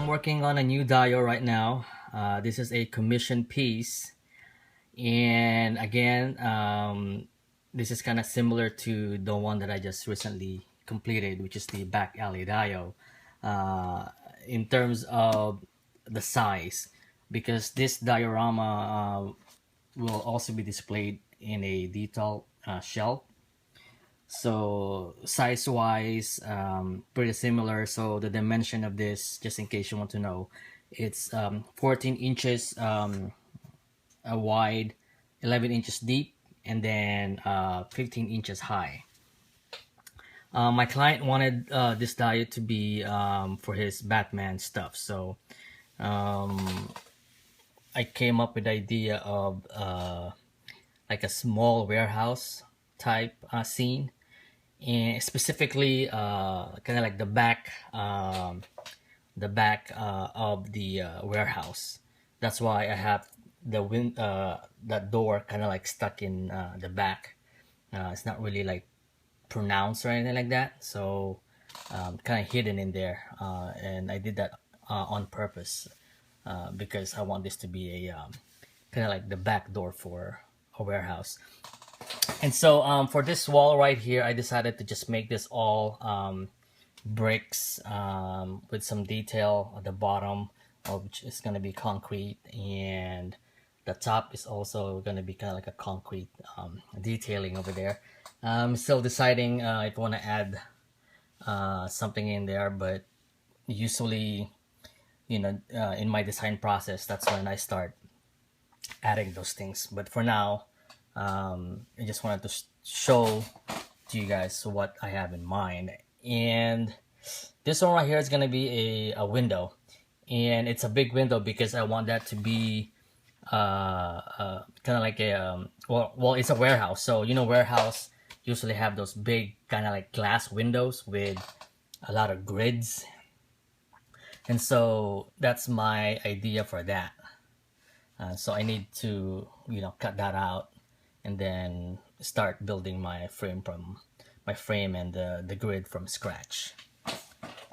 I'm working on a new dio right now. This is a commission piece, and again, this is kind of similar to the one that I just recently completed, which is the back alley dio. Uh, in terms of the size, because this diorama will also be displayed in a Detolf shelf. So size wise, pretty similar. So the dimension of this, just in case you want to know, it's 14 inches wide, 11 inches deep, and then 15 inches high. My client wanted this diet to be for his Batman stuff, so I came up with the idea of like a small warehouse type scene, and specifically kind of like the back of the warehouse. That's why I have that door kind of like stuck in the back. It's not really like pronounced or anything like that, so kind of hidden in there, and I did that on purpose because I want this to be a kind of like the back door for a warehouse. And so for this wall right here, I decided to just make this all bricks with some detail at the bottom, which is going to be concrete, and the top is also going to be kind of like a concrete detailing over there. I'm still deciding if I want to add something in there, but usually, you know, in my design process, that's when I start adding those things. But for now, I just wanted to show to you guys what I have in mind. And this one right here is gonna be a window, and it's a big window because I want that to be kind of like a well, it's a warehouse. So you know, warehouse usually have those big kind of like glass windows with a lot of grids, and so that's my idea for that. So I need to, you know, cut that out and then start building my frame and the grid from scratch.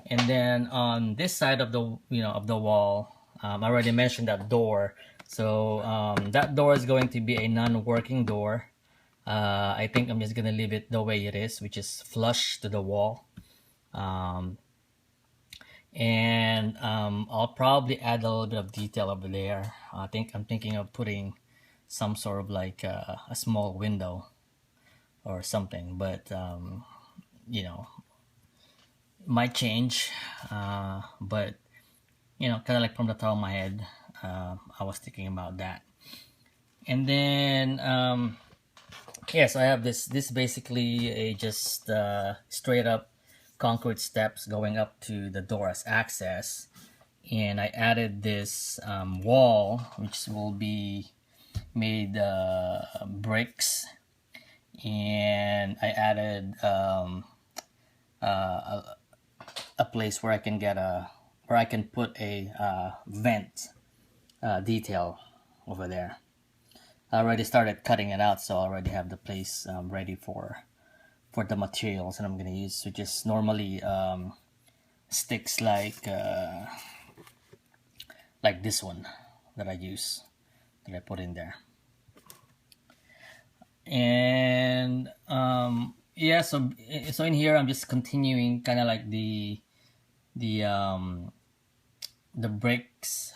And then on this side of the, you know, of the wall, I already mentioned that door. So that door is going to be a non-working door. I think I'm just gonna leave it the way it is, which is flush to the wall. And I'll probably add a little bit of detail over there. I'm thinking of putting some sort of like a small window or something, but you know, might change. But you know, kind of like from the top of my head, I was thinking about that. And then yes, I have this basically a just straight up concrete steps going up to the door as access, and I added this wall, which will be made bricks, and I added a place where I can get where I can put a vent detail over there. I already started cutting it out, so I already have the place ready for the materials that I'm gonna use, which is normally sticks like this one that I use, that I put in there. And yeah, so in here I'm just continuing kind of like the bricks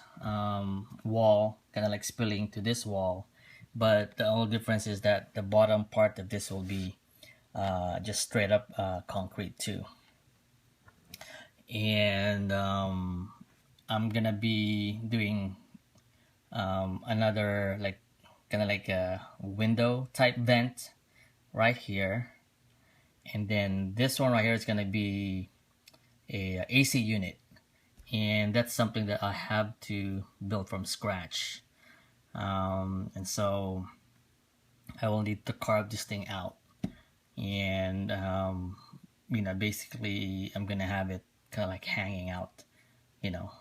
wall, kind of like spilling to this wall, but the only difference is that the bottom part of this will be just straight up concrete too. And I'm gonna be doing another like kind of like a window type vent right here, and then this one right here is gonna be a AC unit, and that's something that I have to build from scratch, and so I will need to carve this thing out, and you know, basically I'm gonna have it kind of like hanging out, you know.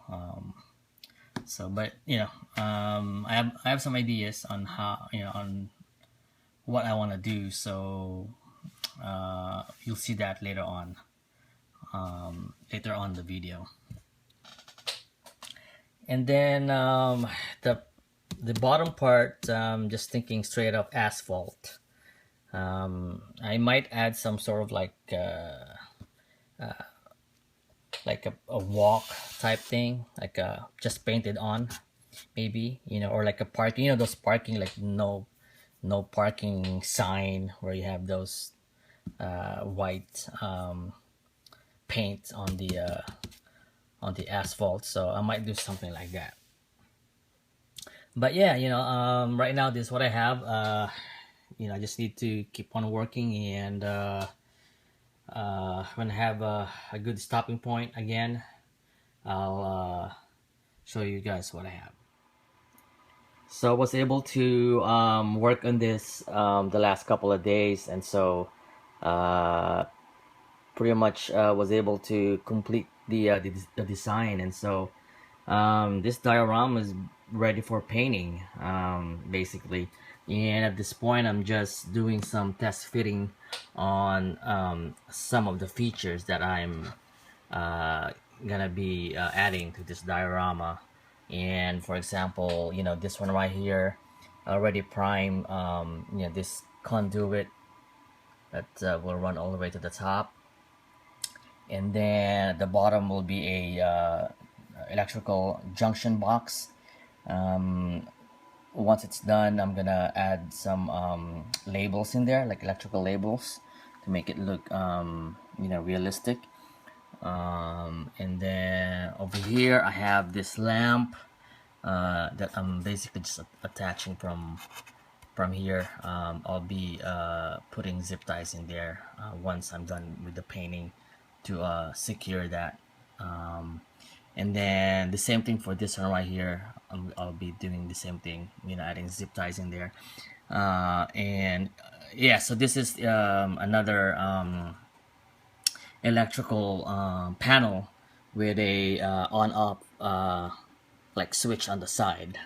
So but you know, I have some ideas on how, you know, on what I want to do, so you'll see that later on the video. And then the the bottom part, just thinking straight up asphalt. I might add some sort of like a walk type thing, like just painted on, maybe, or like a parking, those parking, like no parking sign where you have those white paint on the asphalt. So I might do something like that. But yeah, right now this is what I have. I just need to keep on working, and when I have a good stopping point again, I'll show you guys what I have. So I was able to work on this the last couple of days, and so uh, pretty much was able to complete the design. And so this diorama is ready for painting, basically. And at this point, I'm just doing some test fitting on some of the features that I'm gonna be adding to this diorama. And for example, this one right here, already prime, this conduit that will run all the way to the top, and then at the bottom will be a electrical junction box. Once it's done, I'm gonna add some labels in there, like electrical labels, to make it look realistic. And then over here I have this lamp that I'm basically just attaching from here. I'll be putting zip ties in there once I'm done with the painting to secure that. And then the same thing for this one right here. I'll be doing the same thing, adding zip ties in there. And yeah, so this is another electrical panel with a on-off like switch on the side.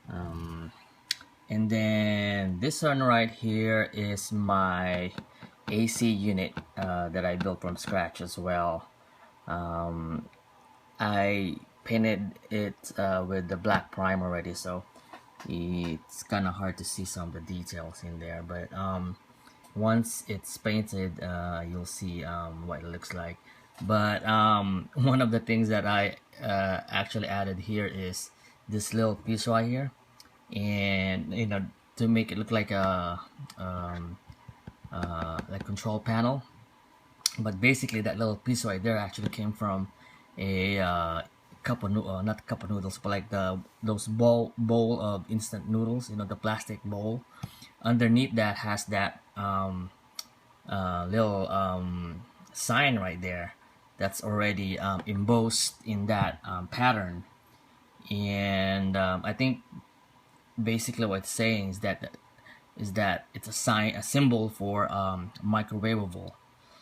And then this one right here is my AC unit that I built from scratch as well. I painted it with the black prime already, so it's kind of hard to see some of the details in there, but once it's painted, you'll see what it looks like. But one of the things that I actually added here is this little piece right here, and to make it look like a like control panel. But basically that little piece right there actually came from a cup of not cup of noodles, but like those bowl of instant noodles, the plastic bowl. Underneath that has that little sign right there that's already embossed in that pattern. And I think basically what it's saying is that it's a symbol for microwavable.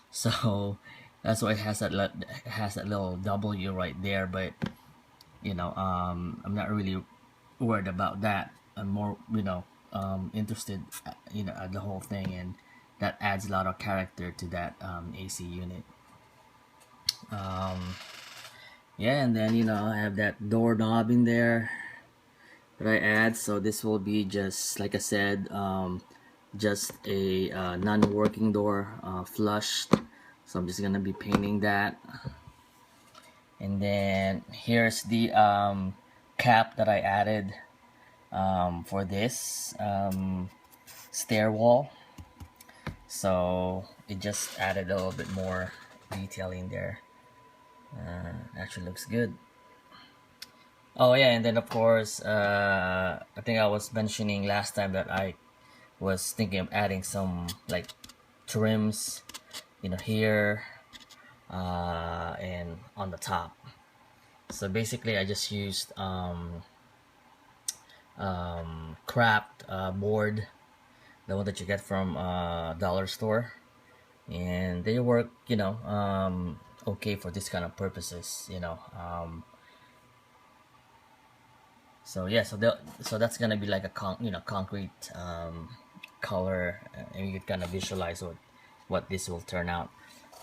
So that's why it has that little W right there. But I'm not really worried about that. I'm more interested at the whole thing, and that adds a lot of character to that AC unit. Yeah, and then I have that doorknob in there that I add. So this will be, just like I said, just a non-working door, flushed. So I'm just gonna be painting that. And then here's the cap that I added for this stair wall. So it just added a little bit more detail in there. Actually looks good. Oh yeah, and then of course I think I was mentioning last time that I was thinking of adding some like trims here and on the top. So basically I just used craft board, the one that you get from dollar store, and they work okay for this kind of purposes. So yeah, so that's gonna be like a concrete color, and you can kind of visualize what this will turn out.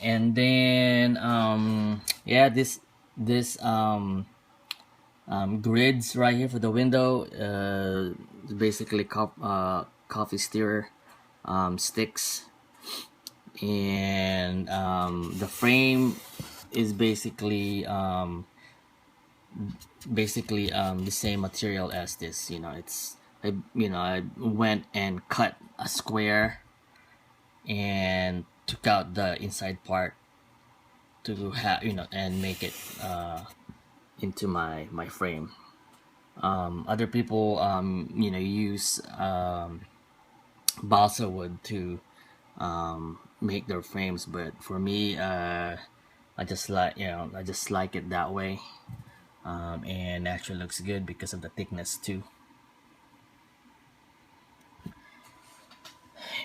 And then yeah, this grids right here for the window. Basically coffee stirrer sticks, and the frame is basically the same material as this. I went and cut a square and took out the inside part to have and make it into my frame. Other people use balsa wood to make their frames, but for me, I just like it that way, and actually looks good because of the thickness too.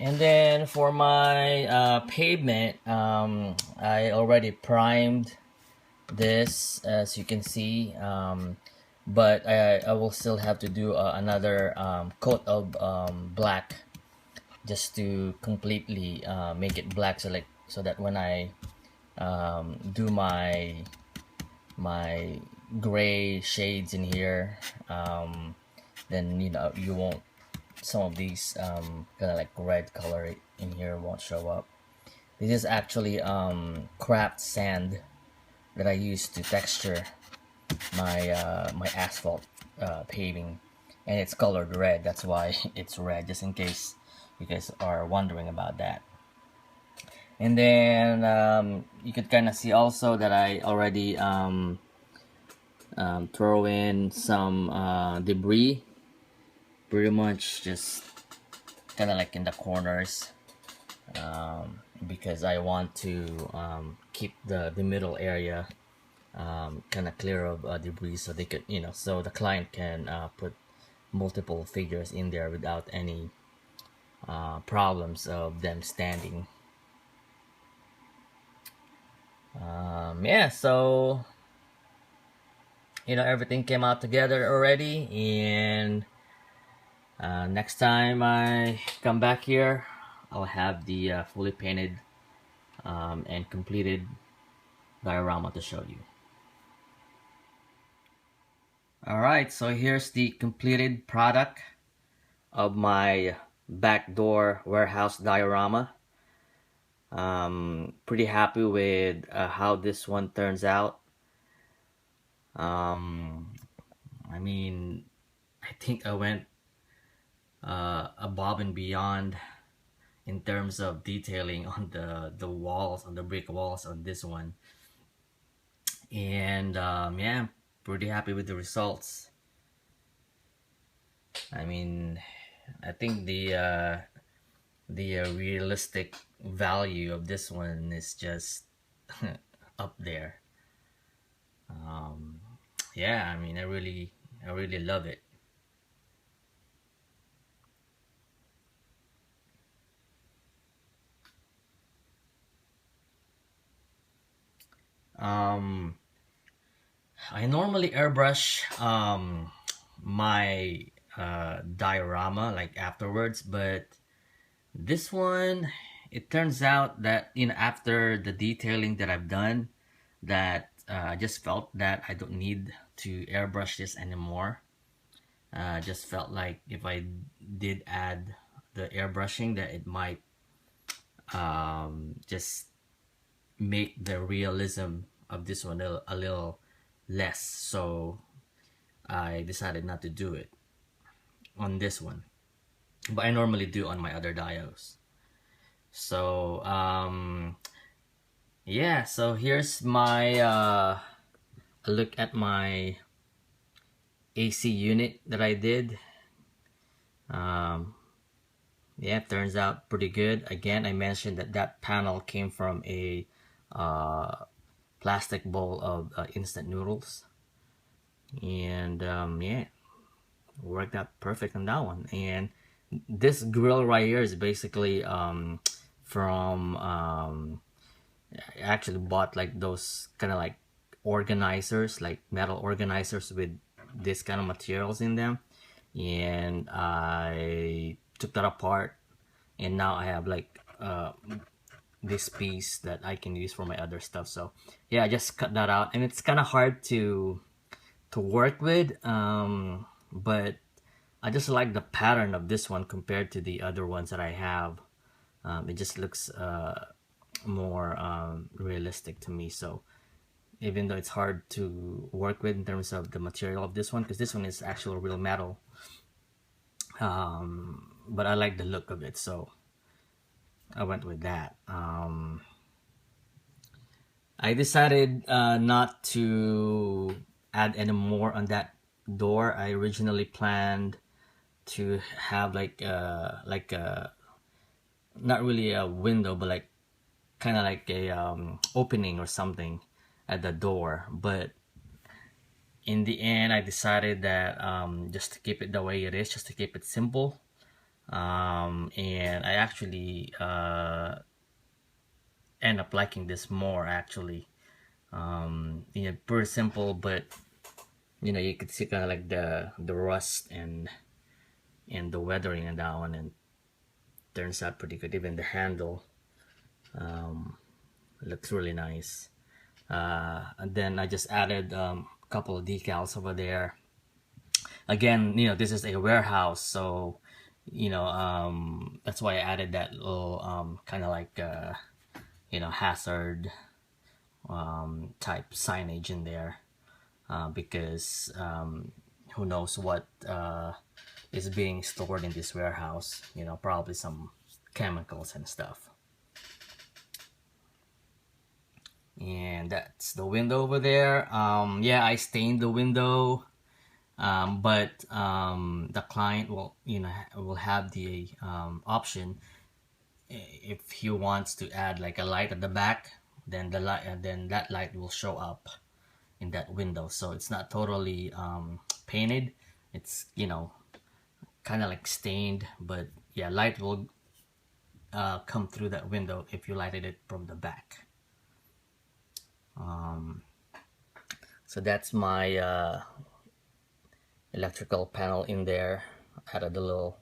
And then for my pavement, I already primed this, as you can see, but I will still have to do another coat of black, just to completely make it black, so that when I do my gray shades in here, then you won't, some of these kind of like red color in here won't show up. This is actually craft sand that I use to texture my asphalt paving, and it's colored red. That's why it's red, just in case you guys are wondering about that. And then you could kind of see also that I already throw in some debris, pretty much just kind of like in the corners, because I want to keep the middle area kind of clear of debris, so they could, so the client can put multiple figures in there without any problems of them standing. Yeah, so everything came out together already, and next time I come back here, I'll have the fully painted and completed diorama to show you. Alright, so here's the completed product of my backdoor warehouse diorama. Pretty happy with how this one turns out. I mean, I think I went above and beyond in terms of detailing on the walls, on the brick walls on this one, and yeah, pretty happy with the results. I mean, I think the realistic value of this one is just up there. Yeah, I mean, I really love it. I normally airbrush my diorama like afterwards, but this one, it turns out that after the detailing that I've done, that I just felt that I don't need to airbrush this anymore. Just felt like if I did add the airbrushing, that it might just make the realism of this one a little less, so I decided not to do it on this one, but I normally do on my other dios. So yeah, so here's my a look at my AC unit that I did. Yeah, it turns out pretty good. Again, I mentioned that panel came from a plastic bowl of instant noodles, and yeah, worked out perfect on that one. And this grill right here is basically from I actually bought like those kind of like organizers, like metal organizers with this kind of materials in them, and I took that apart, and now I have like this piece that I can use for my other stuff. So yeah, I just cut that out, and it's kind of hard to to work with, but I just like the pattern of this one compared to the other ones that I have. It just looks more realistic to me. So even though it's hard to work with in terms of the material of this one, because this one is actual real metal, but I like the look of it, so I went with that. I decided not to add any more on that door. I originally planned to have like a not really a window, but like kind of like a opening or something at the door. But in the end, I decided that just to keep it the way it is, just to keep it simple. And I actually end up liking this more actually. You know, pretty simple, but you know, you could see kind of like the rust and the weathering on that one, and turns out pretty good. Even the handle looks really nice. And then I just added a couple of decals over there. Again, you know, this is a warehouse, so you know, that's why I added that little kind of like you know, hazard type signage in there, because who knows what is being stored in this warehouse. You know, probably some chemicals and stuff. And that's the window over there. Yeah, I stained the window, but the client will, you know, will have the option, if he wants to add like a light at the back, then the light, and then that light will show up in that window. So it's not totally painted. It's, you know, kind of like stained, but yeah, light will come through that window if you lighted it from the back. So that's my electrical panel in there. Added a little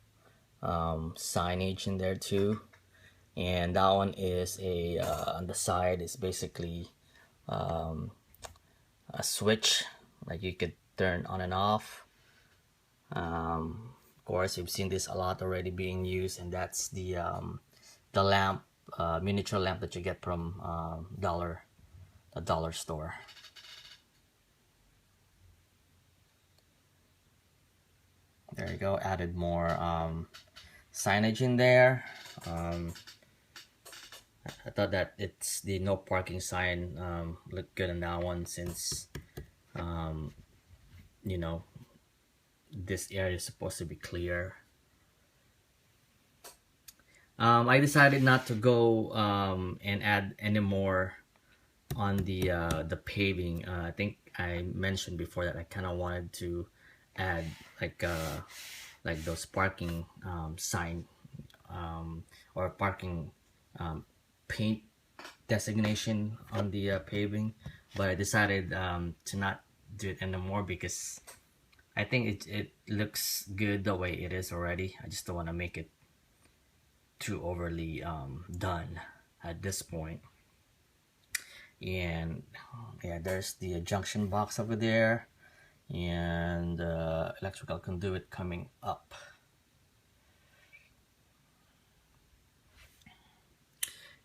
signage in there too, and that one is a on the side is basically a switch, like you could turn on and off. Of course, you've seen this a lot already being used, and that's the lamp, miniature lamp that you get from the dollar store. There you go. Added more signage in there. I thought that it's the no parking sign looked good on that one, since you know, this area is supposed to be clear. I decided not to go and add any more on the paving. I think I mentioned before that I kind of wanted to add like those parking sign or parking paint designation on the paving, but I decided to not do it anymore because I think it looks good the way it is already. I just don't want to make it too overly done at this point. And yeah, there's the junction box over there, and electrical conduit coming up.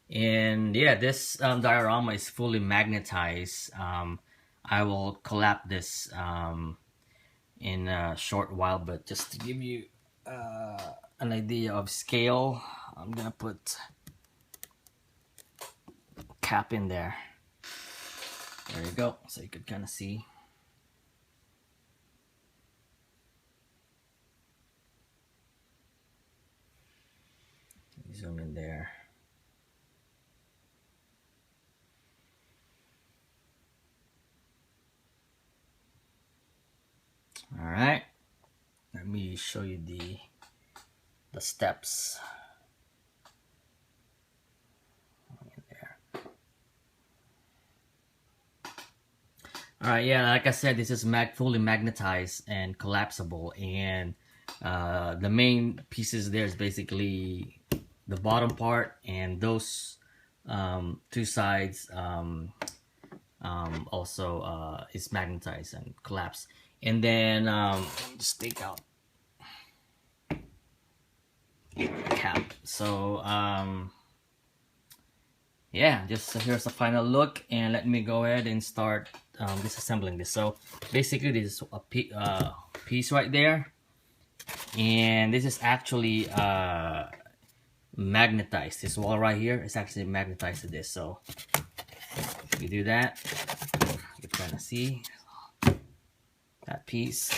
And yeah, this diorama is fully magnetized. I will collapse this in a short while, but just to give you an idea of scale, I'm gonna put a cap in there. There you go, so you could kind of see. Zoom in there. All right, let me show you the steps. Alright, yeah, like I said, this is fully magnetized and collapsible, and the main pieces there is basically the bottom part, and those two sides also is magnetized and collapse. And then just take out the cap. So yeah, just here's a final look, and let me go ahead and start disassembling this. So basically this is a piece right there, and this is actually magnetized. This wall right here is actually magnetized to this. So if you do that, you kind of see that piece,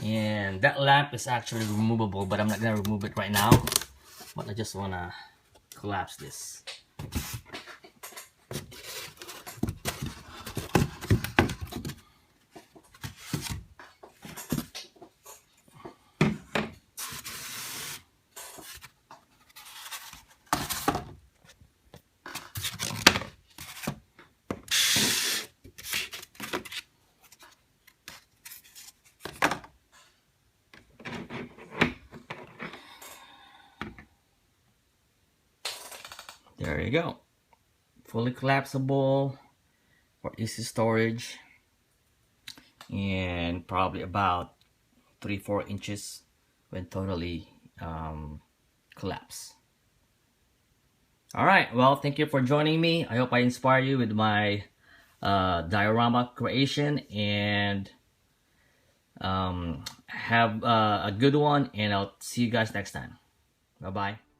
and that lamp is actually removable, but I'm not gonna remove it right now, but I just wanna collapse this. There you go. Fully collapsible for easy storage, and probably about 3-4 inches when totally collapsed. Alright, well, thank you for joining me. I hope I inspire you with my diorama creation, and have a good one, and I'll see you guys next time. Bye bye.